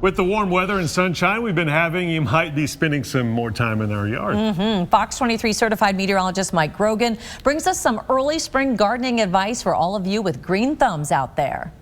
With the warm weather and sunshine we've been having, you might be spending some more time in our yard. Fox 23 certified meteorologist Mike Grogan brings us some early spring gardening advice for all of you with green thumbs out there.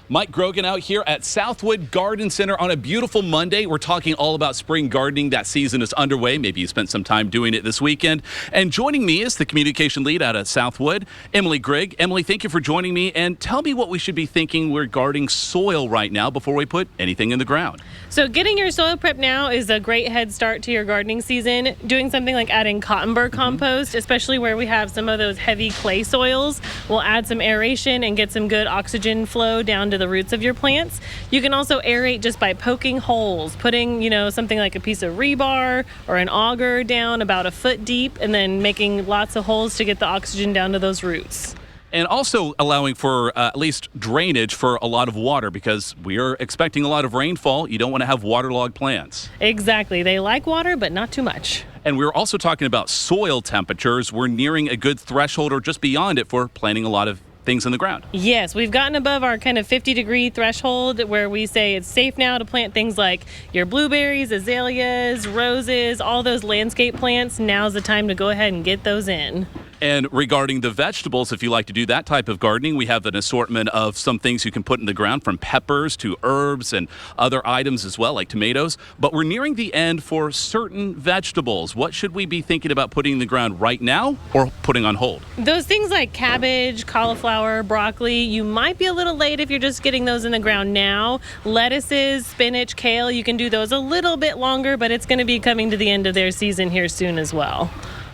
Mike Grogan out here at Southwood Garden Center on a beautiful Monday. We're talking all about spring gardening. That season is underway. Maybe you spent some time doing it this weekend. And joining me is the communication lead out at Southwood, Emily Grigg. Emily, thank you for joining me. And tell me what we should be thinking regarding soil right now before we put anything in the ground. So getting your soil prep now is a great head start to your gardening season. Doing something like adding cotton burr compost, especially where we have some of those heavy clay soils, will add some aeration and get some good oxygen flow down to the roots of your plants. You can also aerate just by poking holes, putting, something like a piece of rebar or an auger down about a foot deep, and then making lots of holes to get the oxygen down to those roots. And also allowing for at least drainage for a lot of water, because we are expecting a lot of rainfall. You don't want to have waterlogged plants. Exactly. They like water, but not too much. And we were also talking about soil temperatures. We're nearing a good threshold or just beyond it for planting a lot of things in the ground. Yes, we've gotten above our kind of 50-degree threshold where we say it's safe now to plant things like your blueberries, azaleas, roses, all those landscape plants. Now's the time to go ahead and get those in. And regarding the vegetables, if you like to do that type of gardening, we have an assortment of some things you can put in the ground, from peppers to herbs and other items as well, like tomatoes. But we're nearing the end for certain vegetables. What should we be thinking about putting in the ground right now or putting on hold? Those things like cabbage, cauliflower, broccoli, you might be a little late if you're just getting those in the ground now. Lettuces, spinach, kale, you can do those a little bit longer, but it's going to be coming to the end of their season here soon as well.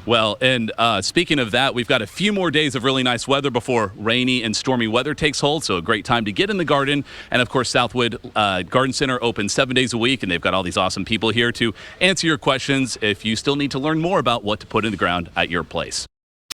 Well, and speaking of that, we've got a few more days of really nice weather before rainy and stormy weather takes hold, so a great time to get in the garden. And, of course, Southwood Garden Center open 7 days a week, and they've got all these awesome people here to answer your questions if you still need to learn more about what to put in the ground at your place.